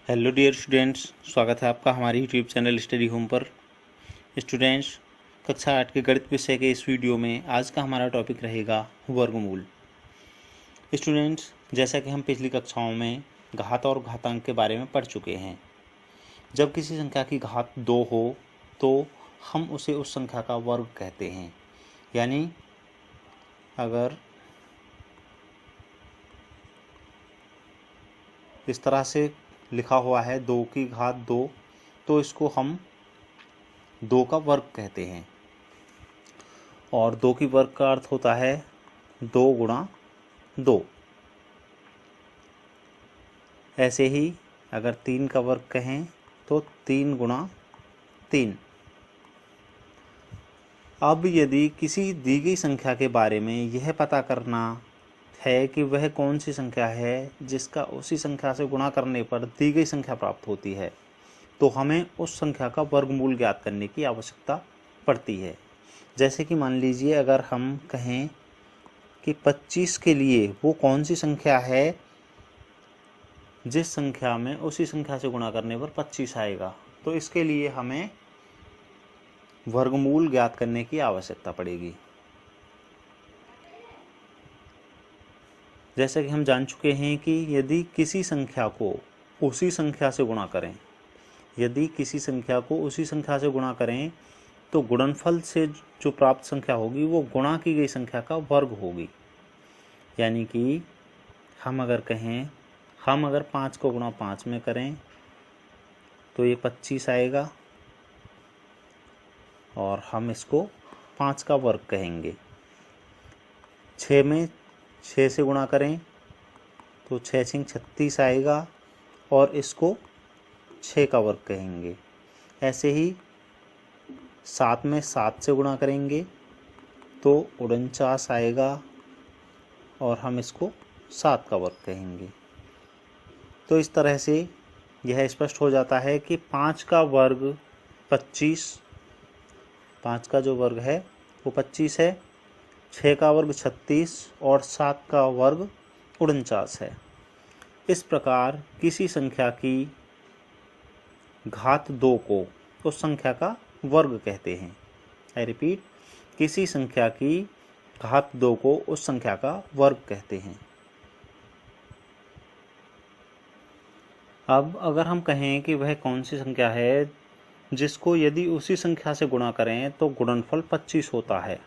Hello dear students, स्वागत है आपका हमारे यूट्यूब चैनल स्टडी होम पर। स्टूडेंट्स, कक्षा 8 के गणित विषय के इस वीडियो में आज का हमारा टॉपिक रहेगा वर्गमूल। स्टूडेंट्स, जैसा कि हम पिछली कक्षाओं में घात और घातांक के बारे में पढ़ चुके हैं, जब किसी संख्या की घात 2 हो तो हम उसे उस संख्या का वर्ग कहते हैं। यानी अगर इस तरह से लिखा हुआ है 2 की घात 2, तो इसको हम 2 का वर्ग कहते हैं। और 2 की वर्ग का अर्थ होता है 2 गुणा 2। ऐसे ही अगर 3 का वर्ग कहें तो 3 गुणा 3। अब यदि किसी दी गई संख्या के बारे में यह पता करना है कि वह कौन सी संख्या है जिसका उसी संख्या से गुणा करने पर दी गई संख्या प्राप्त होती है, तो हमें उस संख्या का वर्गमूल ज्ञात करने की आवश्यकता पड़ती है। जैसे कि मान लीजिए अगर हम कहें कि 25 के लिए वो कौन सी संख्या है जिस संख्या में उसी संख्या से गुणा करने पर 25 आएगा, तो इसके लिए हमें वर्गमूल ज्ञात करने की आवश्यकता पड़ेगी। जैसे कि हम जान चुके हैं कि यदि किसी संख्या को उसी संख्या से गुणा करें, तो गुणनफल से जो प्राप्त संख्या होगी वो गुणा की गई संख्या का वर्ग होगी। यानी कि हम अगर 5 को गुणा 5 में करें तो ये 25 आएगा और हम इसको 5 का वर्ग कहेंगे। 6 में 6 से गुणा करें तो 6 6 36 आएगा और इसको 6 का वर्ग कहेंगे। ऐसे ही 7 में 7 से गुणा करेंगे तो 49 आएगा और हम इसको 7 का वर्ग कहेंगे। तो इस तरह से यह स्पष्ट हो जाता है कि 5 का वर्ग 25, 5 का जो वर्ग है वो 25 है, 6 का वर्ग 36 और 7 का वर्ग 49 है। इस प्रकार किसी संख्या की घात 2 को उस संख्या का वर्ग कहते हैं। आई रिपीट, किसी संख्या की घात 2 को उस संख्या का वर्ग कहते हैं। अब अगर हम कहें कि वह कौन सी संख्या है जिसको यदि उसी संख्या से गुणा करें तो गुणनफल 25 होता है,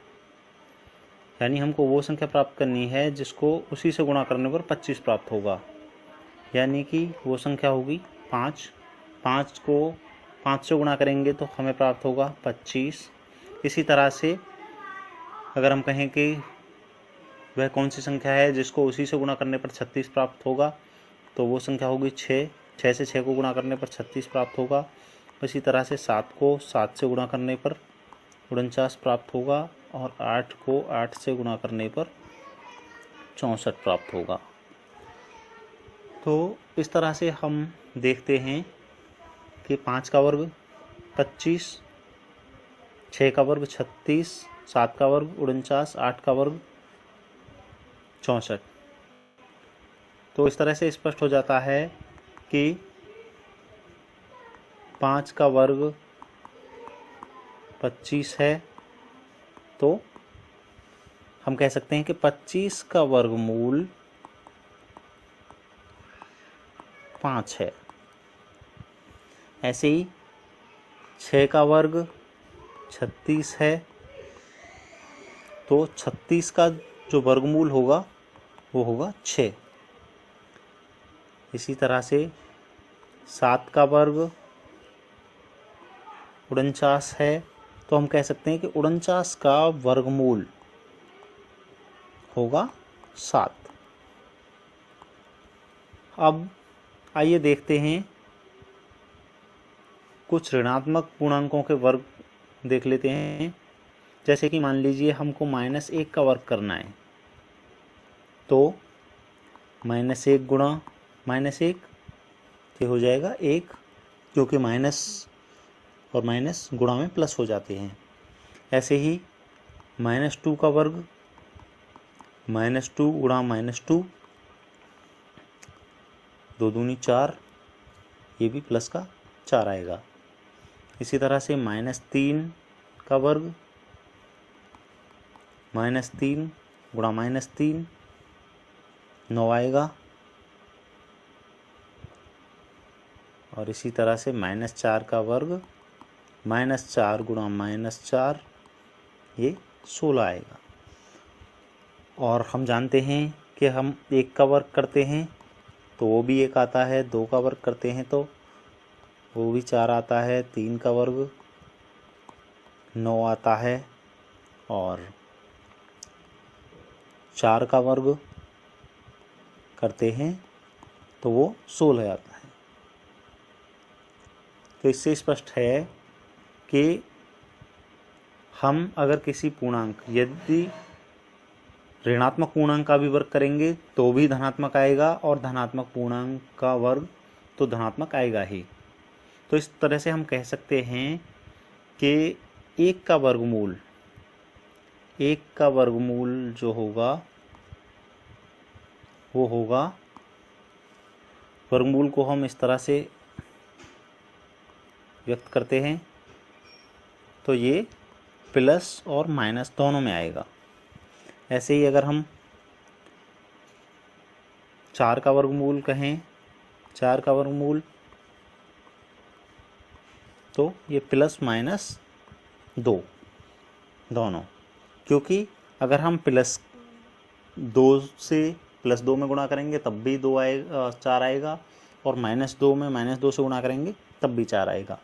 यानी हमको वो संख्या प्राप्त करनी है जिसको उसी से गुणा करने पर 25 प्राप्त होगा। यानी कि वो संख्या होगी 5। 5 को 5 से गुणा करेंगे तो हमें प्राप्त होगा 25। इसी तरह से अगर हम कहें कि वह कौन सी संख्या है जिसको उसी से गुणा करने पर 36 प्राप्त होगा, तो वो संख्या होगी 6। 6 से 6 को गुणा करने पर 36 प्राप्त होगा। इसी तरह से 7 को 7 से गुणा करने पर 49 प्राप्त होगा और 8 को 8 से गुणा करने पर 64 प्राप्त होगा। तो इस तरह से हम देखते हैं कि 5 का वर्ग 25, 6 का वर्ग 36, 7 का वर्ग 49, 8 का वर्ग 64। तो इस तरह से स्पष्ट हो जाता है कि 5 का वर्ग 25 है, तो हम कह सकते हैं कि 25 का वर्गमूल 5 है। ऐसे ही 6 का वर्ग 36 है, तो 36 का जो वर्गमूल होगा वो होगा 6। इसी तरह से 7 का वर्ग 49 है, तो हम कह सकते हैं कि 49 का वर्गमूल होगा 7। अब आइए देखते हैं कुछ ऋणात्मक पूर्णांकों के वर्ग देख लेते हैं। जैसे कि मान लीजिए हमको -1 का वर्ग करना है, तो -1 गुणा -1 ये हो जाएगा 1, क्योंकि माइनस और माइनस गुणा में प्लस हो जाते हैं। ऐसे ही -2 का वर्ग -2 गुणा -2, 2 दूनी 4, ये भी प्लस का 4 आएगा। इसी तरह से -3 का वर्ग, -3 गुणा -3 9 आएगा। और इसी तरह से -4 का वर्ग, -4 गुणा -4 ये 16 आएगा। और हम जानते हैं कि हम 1 का वर्ग करते हैं तो वो भी 1 आता है, 2 का वर्ग करते हैं तो वो भी 4 आता है, 3 का वर्ग 9 आता है, और 4 का वर्ग करते हैं तो वो 16 आता है। तो इससे स्पष्ट है कि हम अगर किसी पूर्णांक, यदि ऋणात्मक पूर्णांक का भी वर्ग करेंगे तो भी धनात्मक आएगा, और धनात्मक पूर्णांक का वर्ग तो धनात्मक आएगा ही। तो इस तरह से हम कह सकते हैं कि 1 का वर्गमूल जो होगा वो होगा, वर्गमूल को हम इस तरह से व्यक्त करते हैं तो ये प्लस और माइनस दोनों में आएगा। ऐसे ही अगर हम 4 का वर्गमूल कहें, 4 का वर्गमूल, तो ये प्लस माइनस 2 दोनों, क्योंकि अगर हम +2 से +2 में गुणा करेंगे तब भी 4 आएगा, और -2 में -2 से गुणा करेंगे तब भी 4 आएगा।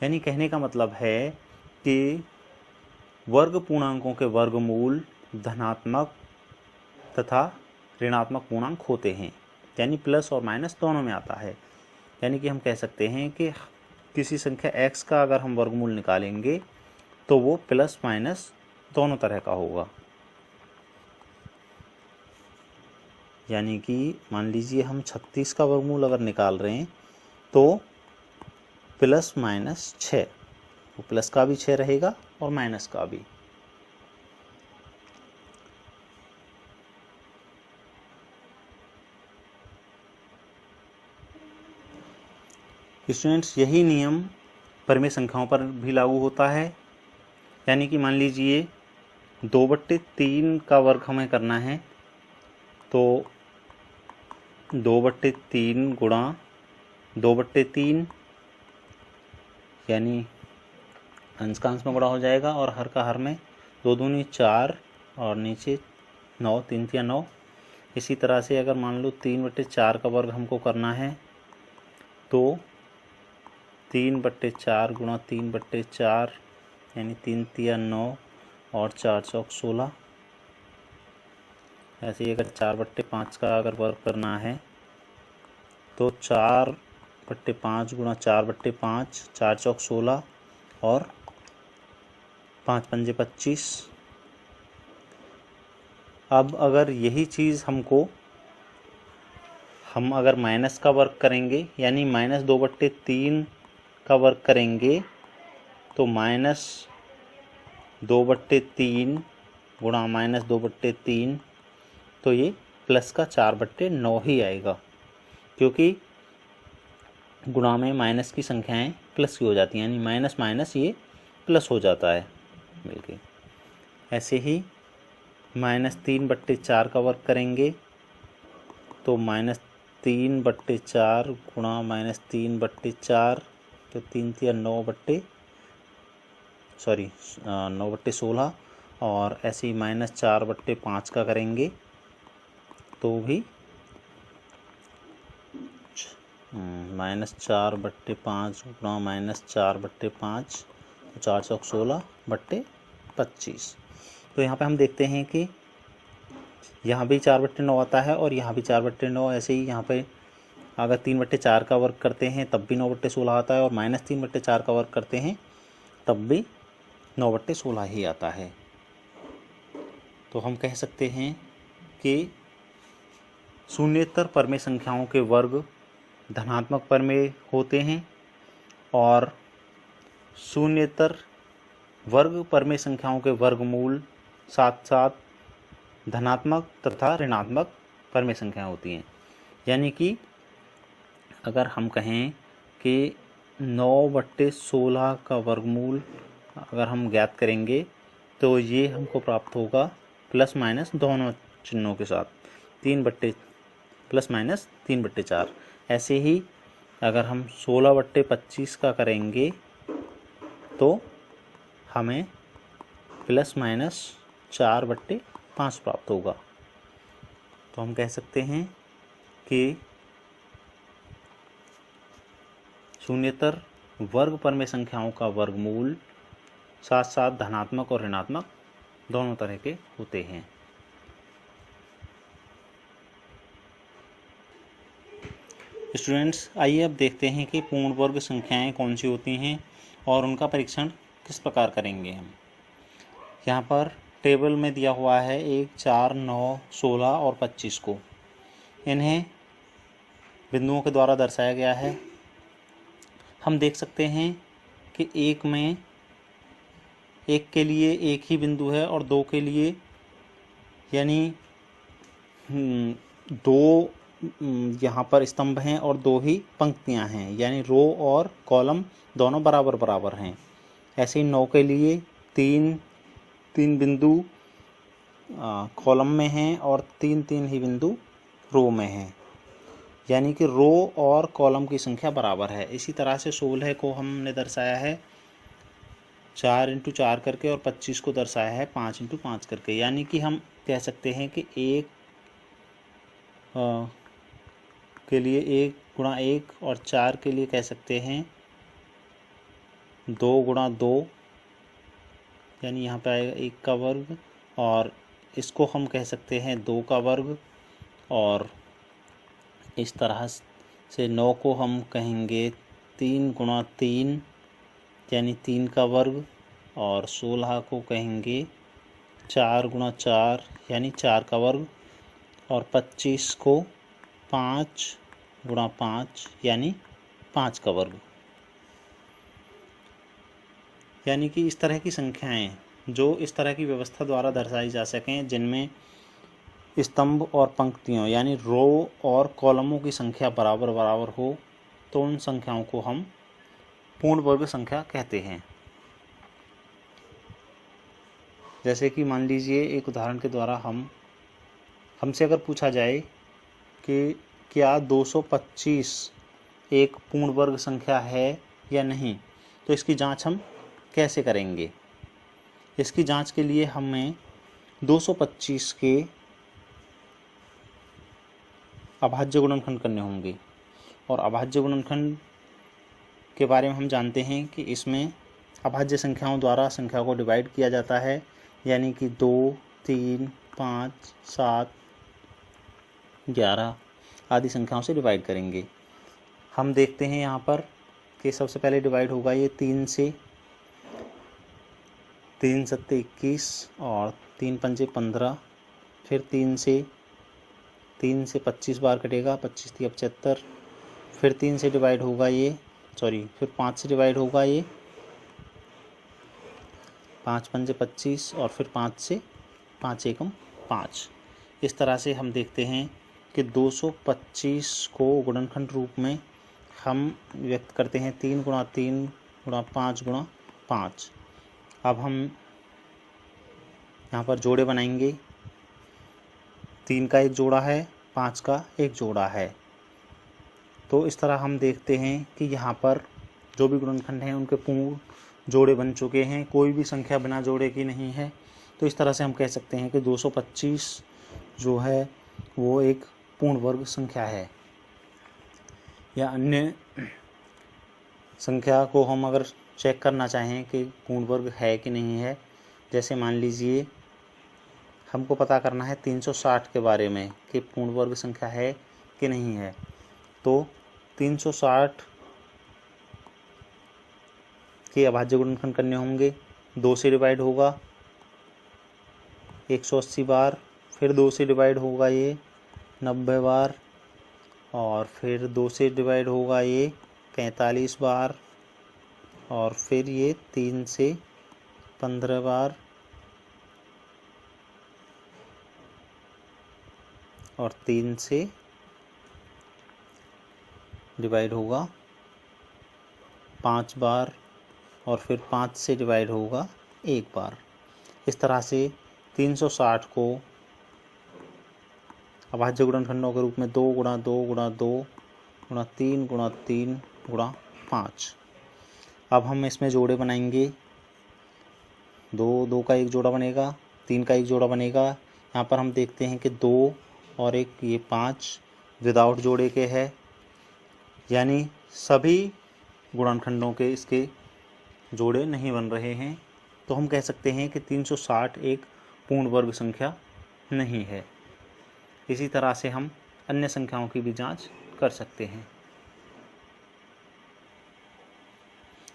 यानी कहने का मतलब है कि वर्ग पूर्णांकों के वर्गमूल धनात्मक तथा ऋणात्मक पूर्णांक होते हैं, यानी प्लस और माइनस दोनों में आता है। यानी कि हम कह सकते हैं कि किसी संख्या x का अगर हम वर्गमूल निकालेंगे तो वो प्लस माइनस दोनों तरह का होगा। यानी कि मान लीजिए हम 36 का वर्गमूल अगर निकाल रहे हैं तो प्लस माइनस 6, वो प्लस का भी 6 रहेगा और माइनस का भी। स्टूडेंट्स, यही नियम परिमेय संख्याओं पर भी लागू होता है। यानी कि मान लीजिए 2/3 का वर्ग हमें करना है तो 2/3 गुणा 2/3, यानी अंश का अंश में गुणा हो जाएगा और हर का हर में 2 दूनी 4 और नीचे 9, 3 या 9। इसी तरह से अगर मान लो 3/4 का वर्ग हमको करना है तो 3/4 गुणा 3/4, यानी 3 या 9 और 4 चौक 16। ऐसे ही अगर 4/5 का अगर वर्ग करना है तो 4/5 गुणा 4/5, 4 चौक 16 और 5 पंजे 25। अब अगर यही चीज़ हम अगर माइनस का वर्ग करेंगे, यानी -2/3 का वर्ग करेंगे तो -2/3 गुणा -2/3, तो ये प्लस का 4/9 ही आएगा, क्योंकि गुणा में माइनस की संख्याएं प्लस की हो जाती हैं, यानी माइनस माइनस ये प्लस हो जाता है मिलके। ऐसे ही -3/4 का वर्ग करेंगे तो -3/4 गुणा -3/4, तो 3 या 9/16, और ऐसे ही -4/5 का करेंगे तो भी -4/5 गुणा -4/5, 4 चौक 16/25। तो यहाँ पे हम देखते हैं कि यहाँ भी 4/9 आता है और यहाँ भी 4/9। ऐसे ही यहाँ पे अगर 3/4 का वर्ग करते हैं तब भी 9/16 आता है, और -3/4 का वर्ग करते हैं तब भी 9/16 ही आता है। तो हम कह सकते हैं कि शून्येतर परिमेय संख्याओं के वर्ग धनात्मक परिमेय होते हैं, और शून्येतर वर्ग परिमेय संख्याओं के वर्गमूल साथ साथ धनात्मक तथा ऋणात्मक परिमेय संख्याएं होती हैं। यानी कि अगर हम कहें कि 9/16 का वर्गमूल अगर हम ज्ञात करेंगे तो ये हमको प्राप्त होगा प्लस माइनस दोनों चिन्हों के साथ, 3/4। ऐसे ही अगर हम 16/25 का करेंगे तो हमें प्लस माइनस 4/5 प्राप्त होगा। तो हम कह सकते हैं कि शून्येतर वर्ग परमेय संख्याओं का वर्गमूल साथ साथ धनात्मक और ऋणात्मक दोनों तरह के होते हैं। स्टूडेंट्स, आइए अब देखते हैं कि पूर्ण वर्ग संख्याएं कौन सी होती हैं और उनका परीक्षण किस प्रकार करेंगे हम। यहाँ पर टेबल में दिया हुआ है 1, 4, 9, 16 और 25 को। इन्हें बिंदुओं के द्वारा दर्शाया गया है। हम देख सकते हैं कि एक के लिए एक ही बिंदु है और 2 के लिए यानी 2 यहाँ पर स्तंभ हैं और 2 ही पंक्तियाँ हैं, यानी रो और कॉलम दोनों बराबर बराबर हैं। ऐसे ही 9 के लिए 3 बिंदु कॉलम में हैं और 3 ही बिंदु रो में हैं, यानी कि रो और कॉलम की संख्या बराबर है। इसी तरह से 16 को हमने दर्शाया है 4×4 करके और 25 को दर्शाया है 5×5 करके, यानी कि हम कह सकते हैं कि 1 के लिए 1×1 और 4 के लिए कह सकते हैं 2×2, यानी यहाँ पे आएगा 1 का वर्ग, और इसको हम कह सकते हैं 2 का वर्ग, और इस तरह से 9 को हम कहेंगे 3×3 यानी 3 का वर्ग, और 16 को कहेंगे 4×4 यानी 4 का वर्ग, और 25 को 5×5 यानी 5 का वर्ग। यानी कि इस तरह की संख्याएं जो इस तरह की व्यवस्था द्वारा दर्शाई जा सकें, जिनमें स्तंभ और पंक्तियों यानी रो और कॉलमों की संख्या बराबर बराबर हो, तो उन संख्याओं को हम पूर्ण वर्ग संख्या कहते हैं। जैसे कि मान लीजिए एक उदाहरण के द्वारा हमसे अगर पूछा जाए कि क्या 225 एक पूर्ण वर्ग संख्या है या नहीं, तो इसकी जांच हम कैसे करेंगे। इसकी जांच के लिए हमें 225 के अभाज्य गुणनखंड करने होंगे, और अभाज्य गुणनखंड के बारे में हम जानते हैं कि इसमें अभाज्य संख्याओं द्वारा संख्या को डिवाइड किया जाता है, यानी कि 2, 3, 5, 7, 11 आदि संख्याओं से डिवाइड करेंगे। हम देखते हैं यहाँ पर कि सबसे पहले डिवाइड होगा ये 3 से, 3 7 21 और 3 5 15, फिर 3 से 25 बार कटेगा, 25 3 75, फिर 3 से डिवाइड होगा ये, फिर 5 से डिवाइड होगा ये, 5 5 25, और फिर 5 से 5 एकम 5। इस तरह से हम देखते हैं कि 225 को गुणनखंड रूप में हम व्यक्त करते हैं 3×3×5×5। अब हम यहाँ पर जोड़े बनाएंगे, 3 का एक जोड़ा है, 5 का एक जोड़ा है। तो इस तरह हम देखते हैं कि यहाँ पर जो भी गुणनखंड हैं उनके पूर्ण जोड़े बन चुके हैं, कोई भी संख्या बिना जोड़े की नहीं है। तो इस तरह से हम कह सकते हैं कि 225 जो है वो एक पूर्ण वर्ग संख्या है। या अन्य संख्या को हम अगर चेक करना चाहें कि पूर्ण वर्ग है कि नहीं है, जैसे मान लीजिए हमको पता करना है 360 के बारे में कि पूर्ण वर्ग संख्या है कि नहीं है, तो 360 के अभाज्य गुणनखंड करने होंगे। 2 से डिवाइड होगा 180 बार, फिर 2 से डिवाइड होगा ये 90 बार, और फिर 2 से डिवाइड होगा ये 45 बार, और फिर ये 3 से 15 बार, और 3 से डिवाइड होगा 5 बार और फिर 5 से डिवाइड होगा 1 बार। इस तरह से 360 को अभाज्य गुणनखंडों के रूप में 2 गुणा 2 गुणा 2 गुणा 3 गुणा 3 गुणा 5। अब हम इसमें जोड़े बनाएंगे। 2 का एक जोड़ा बनेगा, 3 का एक जोड़ा बनेगा। यहाँ पर हम देखते हैं कि 2 और 1 ये 5 विदाउट जोड़े के है, यानी सभी गुणनखंडों के इसके जोड़े नहीं बन रहे हैं। तो हम कह सकते हैं कि 360 एक पूर्ण वर्ग संख्या नहीं है। इसी तरह से हम अन्य संख्याओं की भी जांच कर सकते हैं।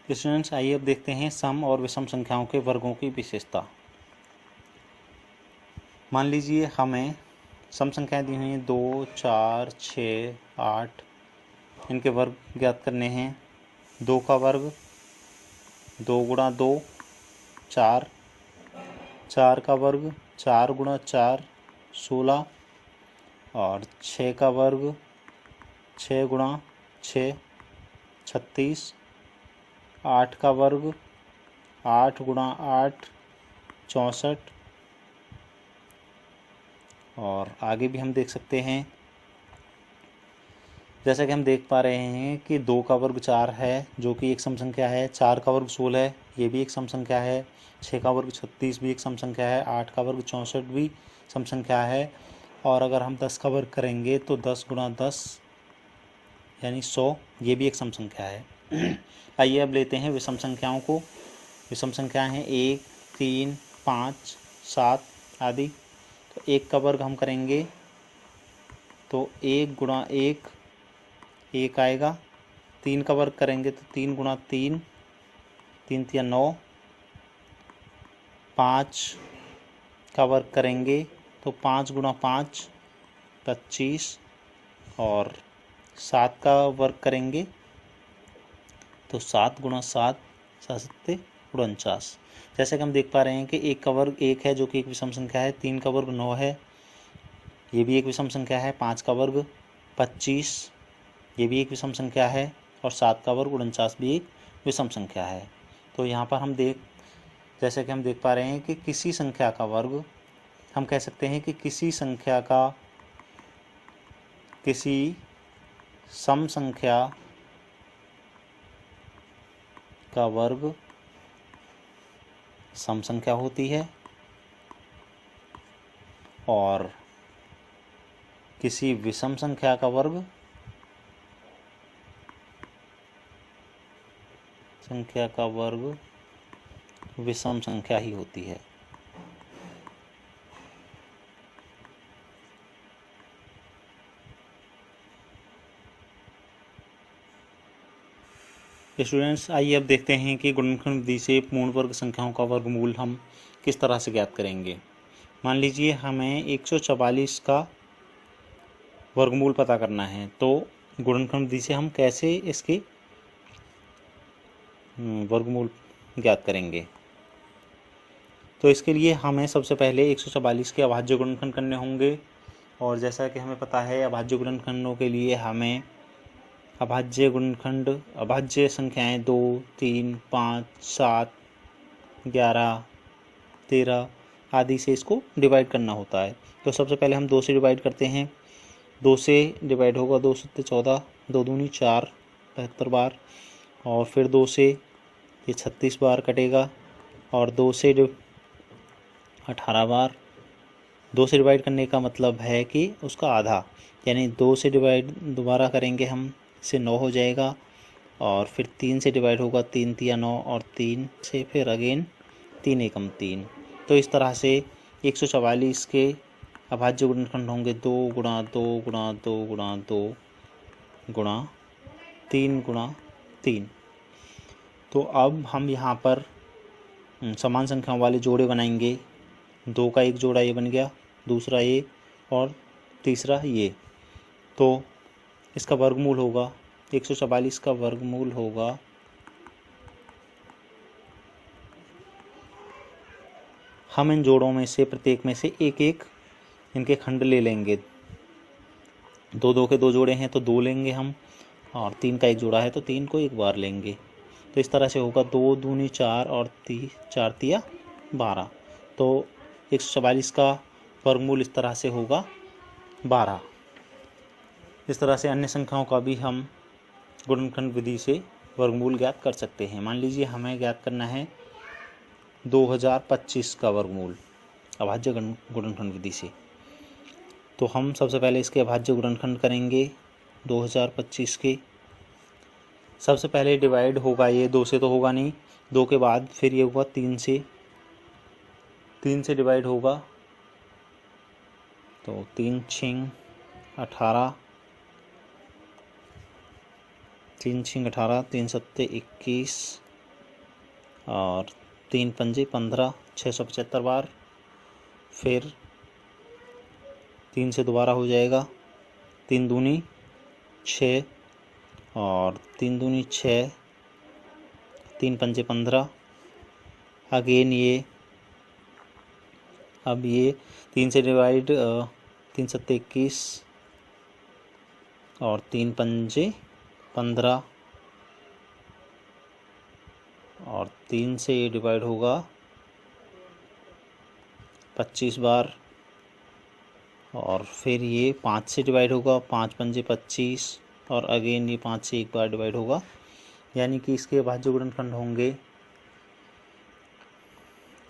स्टूडेंट्स, आइए अब देखते हैं सम और विषम संख्याओं के वर्गों की विशेषता। मान लीजिए हमें सम संख्याएं दी हुई हैं 2, 4, 6, 8। इनके वर्ग ज्ञात करने हैं। 2 का वर्ग 2 गुणा 2 4, 4 का वर्ग 4 गुणा 4 16 और 6 का वर्ग 6 गुणा 6 36, 8 का वर्ग 8 गुणा 8 64 और आगे भी हम देख सकते हैं। जैसा कि हम देख पा रहे हैं कि 2 का वर्ग 4 है जो कि एक सम संख्या है, 4 का वर्ग 16 है ये भी एक सम संख्या है, 6 का वर्ग 36 भी एक सम संख्या है, 8 का वर्ग 64 भी सम संख्या है। और अगर हम 10 का वर्ग करेंगे तो 10 गुणा 10 यानी 100 ये भी एक सम संख्या है। आइए अब लेते हैं विषम संख्याओं को। विषम संख्याएं हैं 1, 3, 5, 7 आदि। तो 1 का वर्ग हम करेंगे तो 1 गुणा 1 1 आएगा। 3 का वर्ग करेंगे तो 3 गुणा 3 3 तिया 9। 5 का वर्ग करेंगे तो 5 गुणा 5 25 और 7 का वर्ग करेंगे तो 7 गुणा 7 7 49। जैसे कि हम देख पा रहे हैं कि 1 का वर्ग 1 है जो कि एक विषम संख्या है, 3 का वर्ग 9 है ये भी एक विषम संख्या है, 5 का वर्ग 25 ये भी एक विषम संख्या है और 7 का वर्ग 49 भी एक विषम संख्या है। तो यहाँ पर जैसे कि हम देख पा रहे हैं कि किसी संख्या का वर्ग, हम कह सकते हैं कि किसी संख्या का किसी सम संख्या का वर्ग सम संख्या होती है और किसी विषम संख्या का वर्ग विषम संख्या ही होती है। स्टूडेंट्स, आइए अब देखते हैं कि गुणनखंड विधि से पूर्ण वर्ग संख्याओं का वर्गमूल हम किस तरह से ज्ञात करेंगे। मान लीजिए हमें 144 का वर्गमूल पता करना है, तो गुणनखंड विधि से हम कैसे इसके वर्गमूल ज्ञात करेंगे। तो इसके लिए हमें सबसे पहले 144 के अभाज्य गुणनखंड करने होंगे। और जैसा कि हमें पता है अभाज्य गुणनखंडों के लिए हमें अभाज्य संख्याएं 2, 3, 5, 7, 11, 13 आदि से इसको डिवाइड करना होता है। तो सबसे पहले हम 2 से डिवाइड करते हैं। 2 से डिवाइड होगा 2 7 14, 2 दूनी 4 72 बार और फिर 2 से ये 36 बार कटेगा और 2 से 18 बार। 2 से डिवाइड करने का मतलब है कि उसका आधा, यानी 2 से डिवाइड दोबारा करेंगे हम, इससे 9 हो जाएगा और फिर 3 से डिवाइड होगा 3 तिया 9 और 3 से फिर अगेन 3 एकम 3। तो इस तरह से 144 के अभाज्य गुणनखंड होंगे 2 गुणा 2 गुणा 2 गुणा 2 गुणा 3 गुणा 3। तो अब हम यहाँ पर समान संख्याओं वाले जोड़े बनाएंगे। 2 का एक जोड़ा ये बन गया, दूसरा ये और तीसरा ये। तो इसका वर्गमूल होगा 144 का वर्गमूल होगा हम इन जोड़ों में से प्रत्येक में से एक एक इनके खंड ले लेंगे। 2 के 2 जोड़े हैं तो 2 लेंगे हम और 3 का एक जोड़ा है तो 3 को एक बार लेंगे। तो इस तरह से होगा 2 दूनी 4 और 4 तिया 12। तो 144 का वर्गमूल इस तरह से होगा 12। इस तरह से अन्य संख्याओं का भी हम गुणनखंड विधि से वर्गमूल ज्ञात कर सकते हैं। मान लीजिए हमें ज्ञात करना है 2025 का वर्गमूल अभाज्य गुणनखंड विधि से। तो हम सबसे पहले इसके अभाज्य गुणनखंड करेंगे 2025 के। सबसे पहले डिवाइड होगा ये 2 से, तो होगा नहीं, 2 के बाद फिर ये होगा 3 से, 3 से डिवाइड होगा तो 3 छिंग 18, 3 छिंग 18, 3 सत्ते 21 और 3 पंजे 15, 675 बार। फिर 3 से दोबारा हो जाएगा, 3 दूनी 6 और 3 दूनी 6, 3 पंजे 15। अगेन ये अब ये 3 से डिवाइड 3 सत्ते 21 और 3 पंजे 15 और 3 से ये डिवाइड होगा 25 बार। और फिर ये 5 से डिवाइड होगा, 5 पंजे 25 और अगेन ये 5 से एक बार डिवाइड होगा। यानी कि इसके अभाज्य गुणनखंड होंगे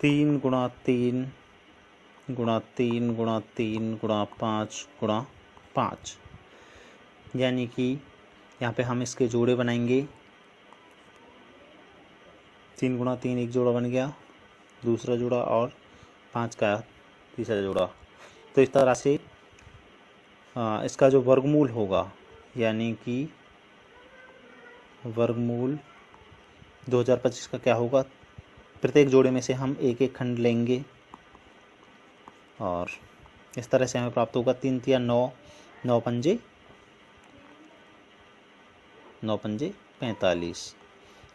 3 गुणा 3 गुणा 3 गुणा 3 गुणा 5 गुणा 5। यानी कि यहाँ पे हम इसके जोड़े बनाएंगे। 3 गुणा 3 एक जोड़ा बन गया, दूसरा जोड़ा, और 5 का तीसरा जोड़ा। तो इस तरह से इसका जो वर्गमूल होगा, यानी कि वर्गमूल 2025 का क्या होगा, प्रत्येक जोड़े में से हम एक एक खंड लेंगे और इस तरह से हमें प्राप्त होगा 3 तिया 9, 9 पंजे 45।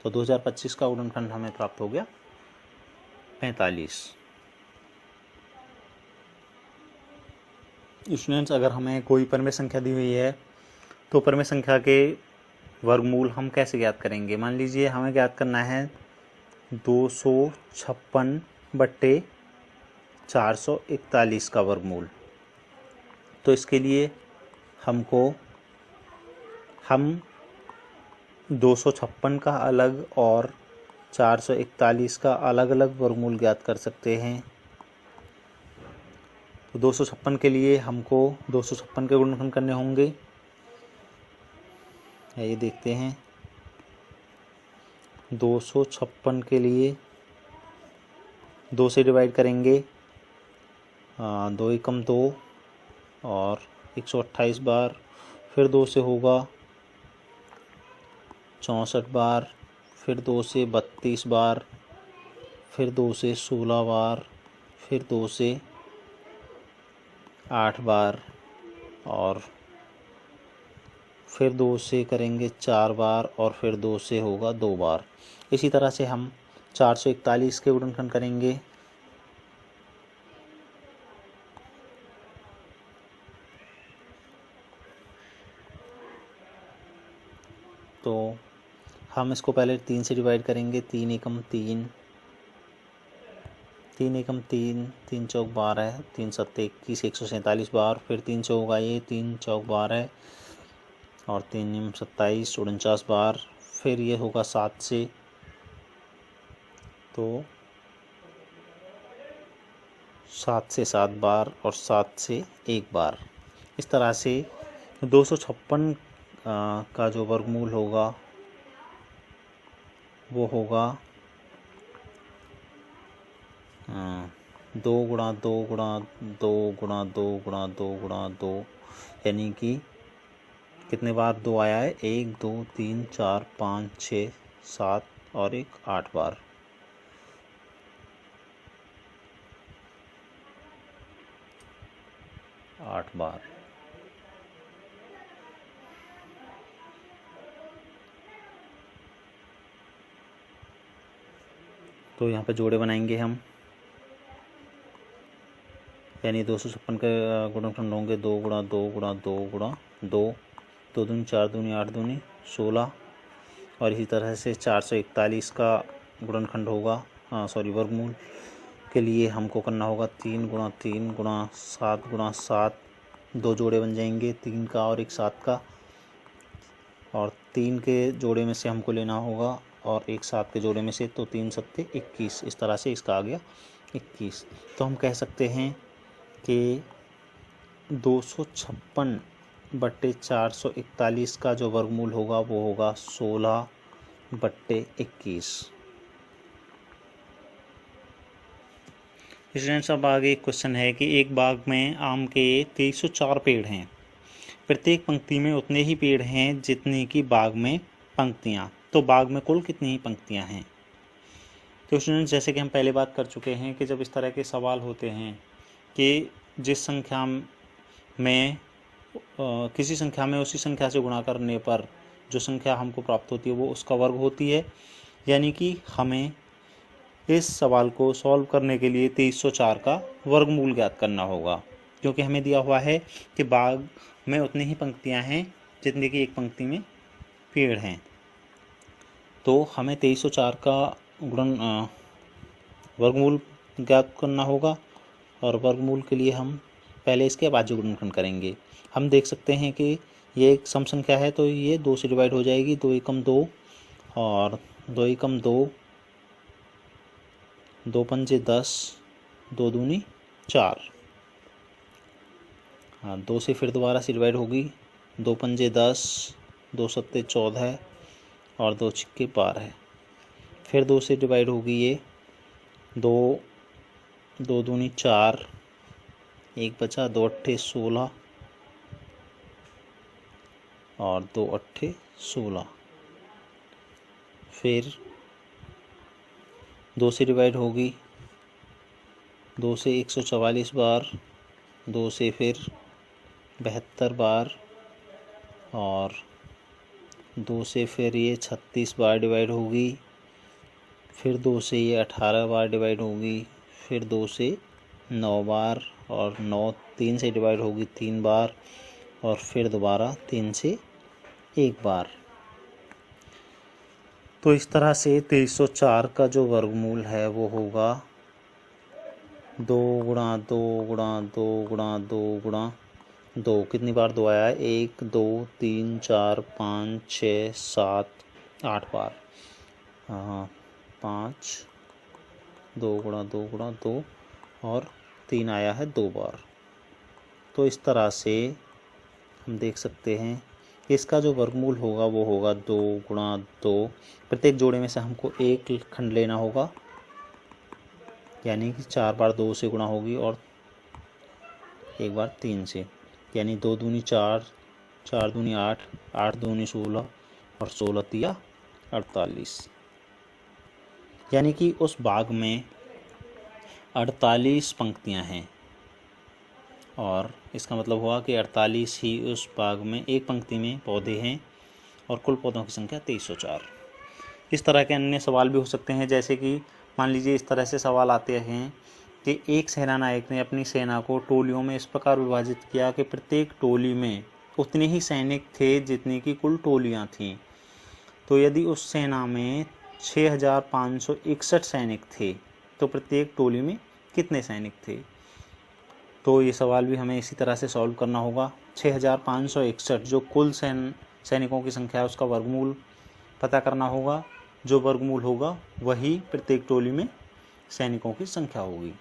तो 2025 का गुणनखंड हमें प्राप्त हो गया 45। स्टूडेंट्स, अगर हमें कोई परिमेय संख्या दी हुई है तो परिमेय संख्या के वर्गमूल हम कैसे ज्ञात करेंगे। मान लीजिए हमें ज्ञात करना है 256/441 का वर्गमूल। तो इसके लिए हम 256 का अलग और 441 का अलग अलग वर्गमूल ज्ञात कर सकते हैं। तो 256 के लिए हमको 256 के गुणनखंड करने होंगे। ये देखते हैं, 256 के लिए 2 से डिवाइड करेंगे, 2 एकम 2 और 128 बार। फिर 2 से होगा 64 बार, फिर 2 से 32 बार, फिर 2 से 16 बार, फिर 2 से 8 बार और फिर 2 से करेंगे 4 बार और फिर 2 से होगा 2 बार। इसी तरह से हम 441 के गुणनखंड करेंगे। तो हम इसको पहले 3 से डिवाइड करेंगे, 3 एकम 3, 3 एकम 3, 3 चौक 12, 3 सत्ते 21, 147 बार। फिर 3 से होगा ये 3 चौक 12 और 3 निम 27, 49 बार। फिर ये होगा 7 से, तो 7 से 7 बार और 7 से 1 बार। इस तरह से 256 का जो वर्गमूल होगा वो होगा 2 गुणा 2 गुणा 2 गुणा 2 गुणा 2 गुणा 2, यानी कि कितने बार 2 आया है, 1 2 3 4 5 6 7 और 1 8 बार। तो यहाँ पे जोड़े बनाएंगे हम, यानी 256 के गुणनखंड होंगे 2 गुणा 2 गुणा 2 गुणा 2, 2 दूनी 4 दूनी 8 दूनी 16 और इसी तरह से 441 का गुणनखंड होगा, वर्गमूल के लिए हमको करना होगा 3 गुणा 3 गुणा 7 गुणा 7, 2 जोड़े बन जाएंगे, 3 का और एक 7 का, और 3 के जोड़े में से हमको लेना होगा और एक 7 के जोड़े में से, तो 3 सत्ते 21। इस तरह से इसका आ गया 21। तो हम कह सकते हैं कि 256/441 का जो वर्गमूल होगा वो होगा 16/21। स्टूडेंट्स, अब आगे एक क्वेश्चन है कि एक बाग में आम के 2304 पेड़ हैं। प्रत्येक पंक्ति में उतने ही पेड़ हैं जितनी कि बाग में पंक्तियां। तो बाग में कुल कितनी ही पंक्तियां हैं? तो स्टूडेंट्स, जैसे कि हम पहले बात कर चुके हैं कि जब इस तरह के सवाल होते हैं कि जिस संख्या में किसी संख्या में उसी संख्या से गुणा करने पर जो संख्या हमको प्राप्त होती है वो उसका वर्ग होती है, यानी कि हमें इस सवाल को सॉल्व करने के लिए 2304 का वर्गमूल ज्ञात करना होगा, क्योंकि हमें दिया हुआ है कि बाग में उतनी ही पंक्तियां हैं जितनी कि एक पंक्ति में पेड़ हैं। तो हमें 2304 का वर्गमूल ज्ञात करना होगा, और वर्गमूल के लिए हम पहले इसके अभाज्य गुणनखंड करेंगे। हम देख सकते हैं कि ये एक सम संख्या है, तो ये 2 से डिवाइड हो जाएगी, 2 एकम 2 और 2 एकम 2, 2 पंजे 10, 2 दूनी 4। 2 से फिर दोबारा से डिवाइड होगी, 2 पंजे 10, 2 सत्ते 14 और 2 छिक्के 12। फिर 2 से डिवाइड होगी ये, 2 दूनी 4, 1 बचा, 2 अट्ठे 16 और 2 अट्ठे 16। फिर 2 से डिवाइड होगी, 2 से 144 बार, 2 से फिर 72 बार, और 2 से फिर ये 36 बार डिवाइड होगी। फिर 2 से ये 18 बार डिवाइड होगी। फिर 2 से 9 बार, और 9 3 से डिवाइड होगी 3 बार, और फिर दोबारा 3 से 1 बार। तो इस तरह से 2304 का जो वर्गमूल है वो होगा 2 गुणा 2 गुणा 2 गुणा 2 गुणा 2। कितनी बार 2 आया है? 1 2 3 4 5 6 7 8 बार। 5 2 गुणा 2 गुणा 2 और 3 आया है 2 बार। तो इस तरह से हम देख सकते हैं कि इसका जो वर्गमूल होगा वो होगा 2 गुणा 2। प्रत्येक जोड़े में से हमको एक खंड लेना होगा, यानी कि 4 बार 2 से गुणा होगी और 1 बार 3 से, यानी 2 दूनी 4, 4 दूनी 8, 8 दूनी 16 और 16 तिया 48। यानी कि उस बाग में 48 पंक्तियां हैं, और इसका मतलब हुआ कि 48 ही उस बाग में एक पंक्ति में पौधे हैं, और कुल पौधों की संख्या 2304। इस तरह के अन्य सवाल भी हो सकते हैं, जैसे कि मान लीजिए इस तरह से सवाल आते हैं कि एक सेनानायक ने अपनी सेना को टोलियों में इस प्रकार विभाजित किया कि प्रत्येक टोली में उतने ही सैनिक थे जितनी की कुल टोलियां थीं। तो यदि उस सेना में 6561 सैनिक थे तो प्रत्येक टोली में कितने सैनिक थे? तो ये सवाल भी हमें इसी तरह से सॉल्व करना होगा। 6561 जो कुल सैनिकों की संख्या है उसका वर्गमूल पता करना होगा। जो वर्गमूल होगा वही प्रत्येक टोली में सैनिकों की संख्या होगी।